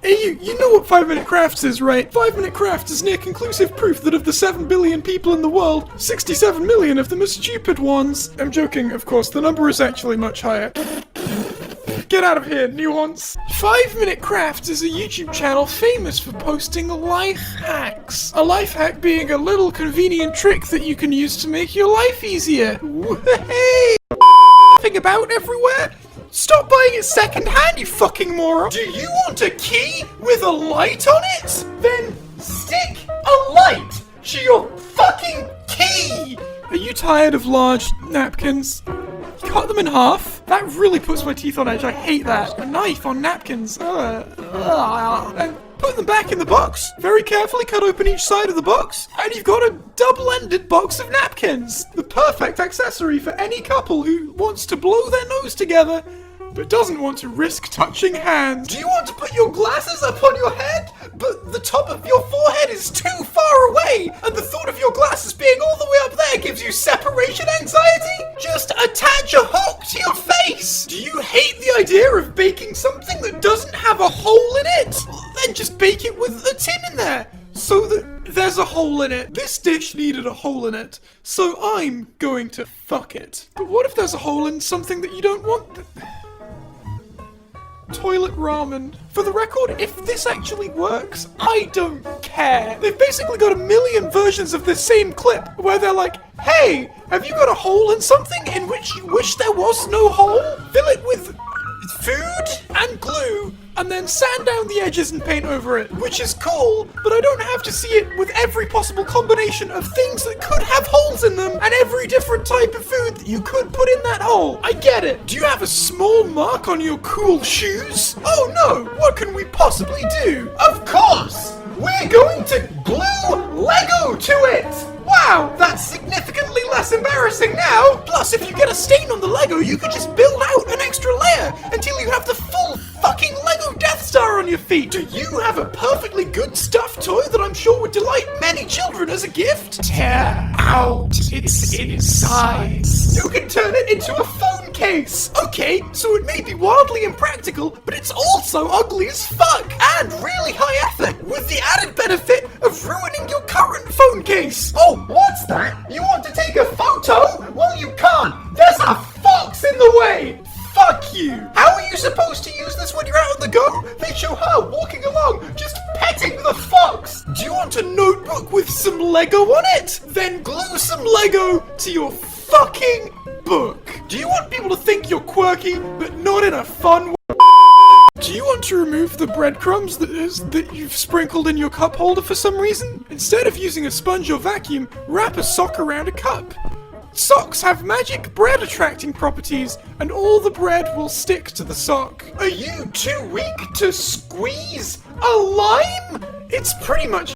Hey, you know what 5 Minute Crafts is, right? 5 Minute Crafts is near conclusive proof that of the 7 billion people in the world, 67 million of them are stupid ones. I'm joking, of course, the number is actually much higher. Get out of here, Nuance. 5 Minute Crafts is a YouTube channel famous for posting life hacks. A life hack being a little convenient trick that you can use to make your life easier. Hey! About everywhere? Stop buying it secondhand, you fucking moron! Do you want a key with a light on it? Then stick a light to your fucking key! Are you tired of large napkins? Cut them in half? That really puts my teeth on edge, I hate that. A knife on napkins. And put them back in the box. Very carefully cut open each side of the box, and you've got a double-ended box of napkins. The perfect accessory for any couple who wants to blow their nose together, but doesn't want to risk touching hands. Do you want to put your glasses up on your head, but the top of your forehead is too far away, and the thought of your glasses being all the way up there gives you separation anxiety? Just attach a hook to your face! Do you hate the idea of baking something that doesn't have a hole in it? Then just bake it with a tin in there, so that there's a hole in it. This dish needed a hole in it, so I'm going to fuck it. But what if there's a hole in something that you don't want? Toilet ramen. For the record, if this actually works, I don't care. They've basically got a million versions of this same clip where they're like, hey, have you got a hole in something in which you wish there was no hole? Fill it with food and glue, and then sand down the edges and paint over it, which is cool, but I don't have to see it with every possible combination of things that could have holes in them and every different type of food that you could put in that hole. I get it. Do you have a small mark on your cool shoes? Oh no, what can we possibly do? Of course! We're going to glue Lego to it! Wow, that's significantly less embarrassing now! Plus, if you get a stain on the Lego, you could just build out an extra layer until you have the full fucking Lego Death Star on your feet! Do you have a perfectly good stuffed toy that I'm sure would delight many children as a gift? Tear out its insides. You can turn it into a phone case! Okay, so it may be wildly impractical, but it's also ugly as fuck! And really high effort, with the added benefit of ruining your current phone case! Oh, what's that? You want to take a photo? Well, you can't! There's a fox in the way! Fuck you! How are you supposed to use this when you're out on the go? They show her walking along, just petting the fox! Do you want a notebook with some Lego on it? Then glue some Lego to your fucking book! Do you want people to think you're quirky, but not in a fun way? Do you want to remove the breadcrumbs that you've sprinkled in your cup holder for some reason? Instead of using a sponge or vacuum, wrap a sock around a cup. Socks have magic bread-attracting properties, and all the bread will stick to the sock. Are you too weak to squeeze a lime? It's pretty much...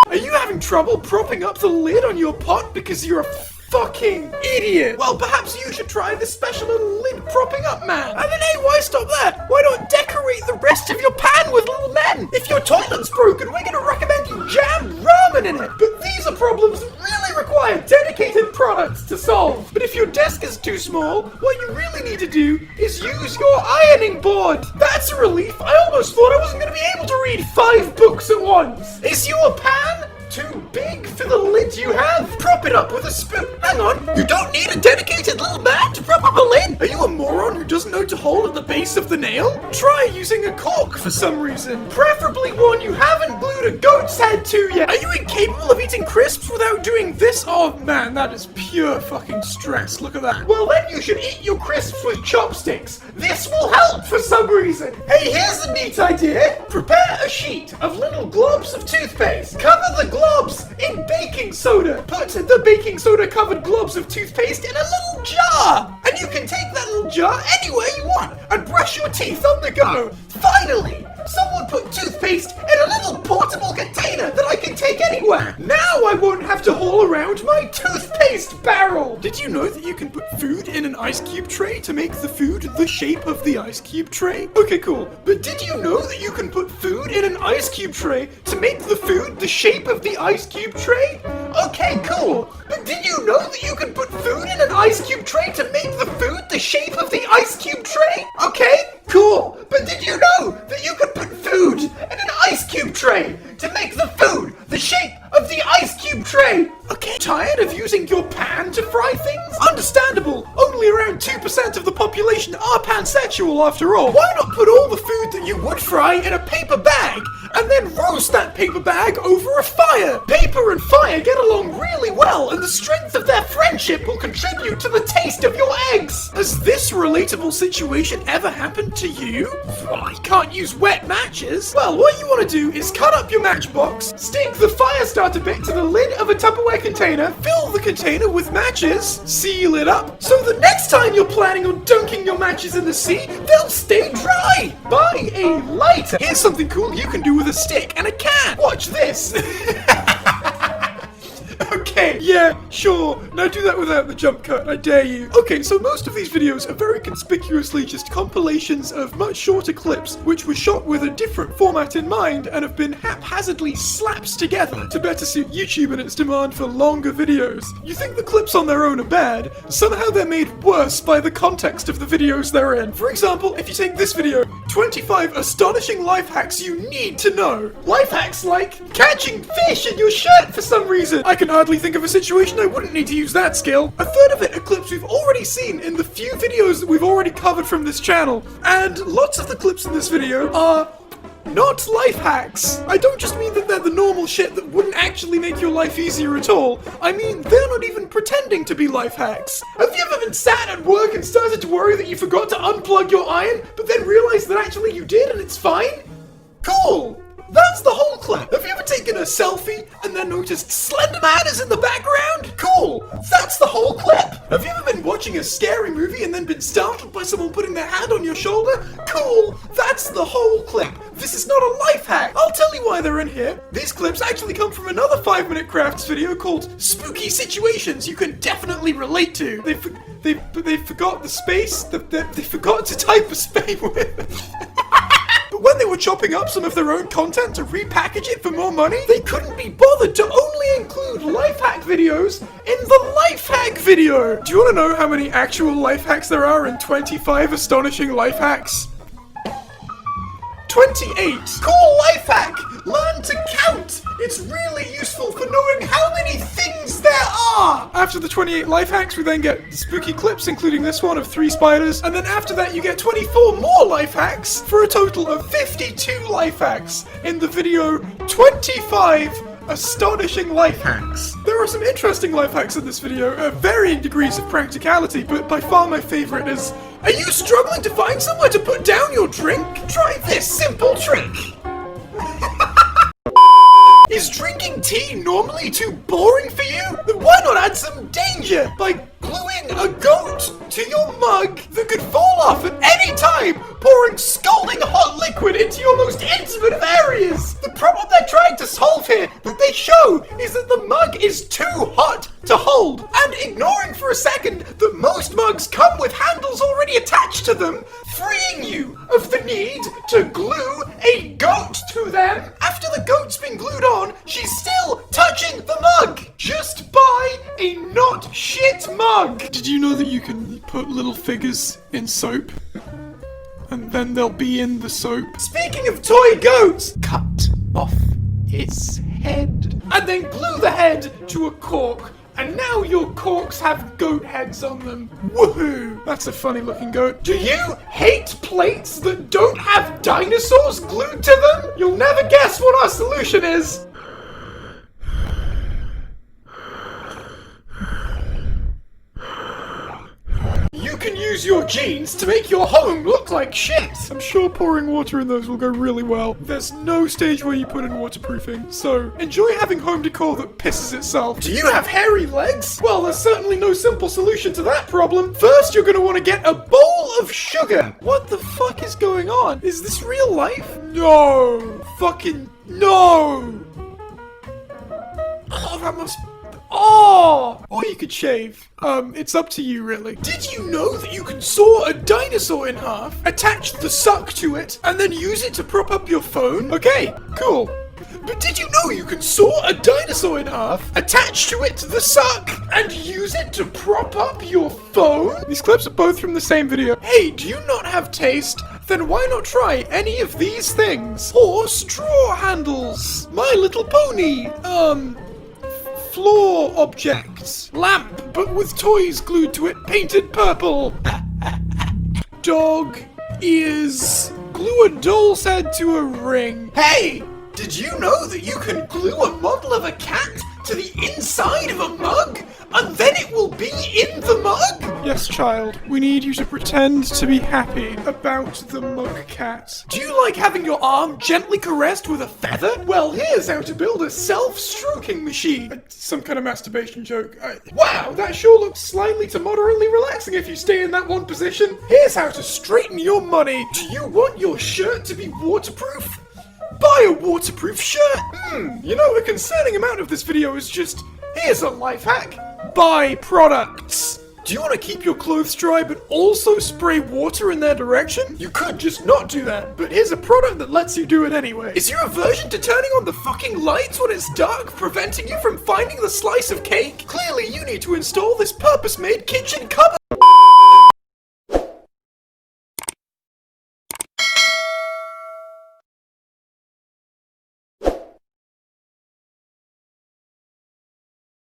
Are you having trouble propping up the lid on your pot because you're a fucking idiot? Well, perhaps you should try this special little lid propping up man. And then, hey, why stop there? Why not decorate the rest of your pan with little men? If your toilet's broken, we're gonna recommend you jam ramen in it. But these are problems that really require dedicated products to solve. But if your desk is too small, what you really need to do is use your ironing board. That's a relief. I almost thought I wasn't gonna be able to read 5 books at once. Is your pan too big for the lid you have? Prop it up with a spoon. Hang on, you don't need a dedicated little man to prop up a lid? Are you a moron who doesn't know to hold at the base of the nail? Try using a cork for some reason. Preferably one you haven't glued a goat's head to yet. Are you incapable of eating crisps without doing this? Oh man, that is pure fucking stress. Look at that. Well then you should eat your crisps with chopsticks. This will help for some reason. Hey, here's a neat idea. Prepare a sheet of little globs of toothpaste. Cover the globs in baking soda. Put the baking soda covered globs of toothpaste in a little jar. And you can take that little jar anywhere you want and brush your teeth on the go. Finally, someone put toothpaste in a little portable container that I can take anywhere. Now I won't have to haul around my toothpaste barrel. Did you know that you can put food in an ice cube tray to make the food the shape of the ice cube tray? Okay, cool. But did you know that you can put food in an ice cube tray to make the food the shape of the ice cube tray? Okay, cool. But did you know that you can put food in an ice cube tray to make the food the shape of the ice cube tray? Okay, cool. But did you know that you could put food tray to make the food the shape of the ice cube tray. Okay, tired of using your pan to fry things? Understandable. Only around 2% of the population are pansexual after all. Why not put all the food that you would fry in a paper bag and then roast that paper bag over a fire? Paper and fire get along really well, and the strength of their friendship will contribute to the taste of your eggs. Has this relatable situation ever happened to you? Well, you can't use wet matches. Well, what you want to do is cut up your matchbox, stick the fire starter bit to the lid of a Tupperware container, fill the container with matches, seal it up, so the next time you're planning on dunking your matches in the sea, they'll stay dry. Buy a lighter. Here's something cool you can do with a stick and a can. Watch this. Okay, yeah, sure. Now do that without the jump cut, I dare you. Okay, so most of these videos are very conspicuously just compilations of much shorter clips, which were shot with a different format in mind and have been haphazardly slapped together to better suit YouTube and its demand for longer videos. You think the clips on their own are bad, somehow they're made worse by the context of the videos they're in. For example, if you take this video, 25 astonishing life hacks you need to know. Life hacks like catching fish in your shirt for some reason. I can hardly think of a situation I wouldn't need to use that skill. A third of it are clips we've already seen in the few videos that we've already covered from this channel. And lots of the clips in this video are not life hacks. I don't just mean that they're the normal shit that wouldn't actually make your life easier at all. I mean, they're not even pretending to be life hacks. Have you ever been sat at work and started to worry that you forgot to unplug your iron, but then realized that actually you did and it's fine? Cool! That's the whole clip. Have you ever taken a selfie and then noticed Slender Man is in the background? Cool. That's the whole clip. Have you ever been watching a scary movie and then been startled by someone putting their hand on your shoulder? Cool. That's the whole clip. This is not a life hack. I'll tell you why they're in here. These clips actually come from another 5-minute crafts video called Spooky Situations you can definitely relate to. They forgot the space. They forgot to type a space with. But when they were chopping up some of their own content to repackage it for more money, they couldn't be bothered to only include life hack videos in the life hack video. Do you want to know how many actual life hacks there are in 25 astonishing life hacks? 28. Cool life hack! Learn to count! It's really useful for knowing how many things there are! After the 28 life hacks, we then get spooky clips, including this one of 3 spiders, and then after that you get 24 more life hacks, for a total of 52 life hacks in the video 25 astonishing life hacks. There are some interesting life hacks in this video, varying degrees of practicality, but by far my favorite is, are you struggling to find somewhere to put down your drink? Try this simple trick. Is drinking tea normally too boring for you? Then why not add some danger by gluing a goat to your mug that could fall off at any time, pouring scalding hot liquid into your most intimate of areas? The problem they're trying to solve here, that they show, is that the mug is too hot to hold, and ignoring for a second that most mugs come with handles already attached to them, freeing you of the need to glue a goat to them. After the goat's been glued on, she's still touching the mug. Just buy a not shit mug. Did you know that you can put little figures in soap? And then they'll be in the soap. Speaking of toy goats, cut off its head. And then glue the head to a cork. And now your corks have goat heads on them. Woohoo! That's a funny looking goat. Do you hate plates that don't have dinosaurs glued to them? You'll never guess what our solution is. You can use your jeans to make your home look like shit. I'm sure pouring water in those will go really well. There's no stage where you put in waterproofing, so enjoy having home decor that pisses itself. Do you have hairy legs? Well, there's certainly no simple solution to that problem. First, you're gonna want to get a bowl of sugar. What the fuck is going on? Is this real life? No! Fucking no! Oh, that must... Oh! Or you could shave. It's up to you, really. Did you know that you can saw a dinosaur in half, attach the suck to it, and then use it to prop up your phone? Okay, cool. But did you know you can saw a dinosaur in half, attach to it the suck, and use it to prop up your phone? These clips are both from the same video. Hey, do you not have taste? then why not try any of these things? Horse drawer handles, My Little Pony, floor objects, lamp but with toys glued to it painted purple, dog ears, glue a doll's head to a ring. Hey! Did you know that you can glue a model of a cat to the inside of a mug, and then it will be in the mug? Yes, child. We need you to pretend to be happy about the mug cat. Do you like having your arm gently caressed with a feather? Well, here's how to build a self-stroking machine. Some kind of masturbation joke. Wow, that sure looks slightly to moderately relaxing if you stay in that one position. Here's how to straighten your money. Do you want your shirt to be waterproof? Buy a waterproof shirt! You know, a concerning amount of this video is just, here's a life hack. Buy products! Do you want to keep your clothes dry but also spray water in their direction? You could just not do that, but here's a product that lets you do it anyway. Is your aversion to turning on the fucking lights when it's dark preventing you from finding the slice of cake? Clearly you need to install this purpose-made kitchen cupboard.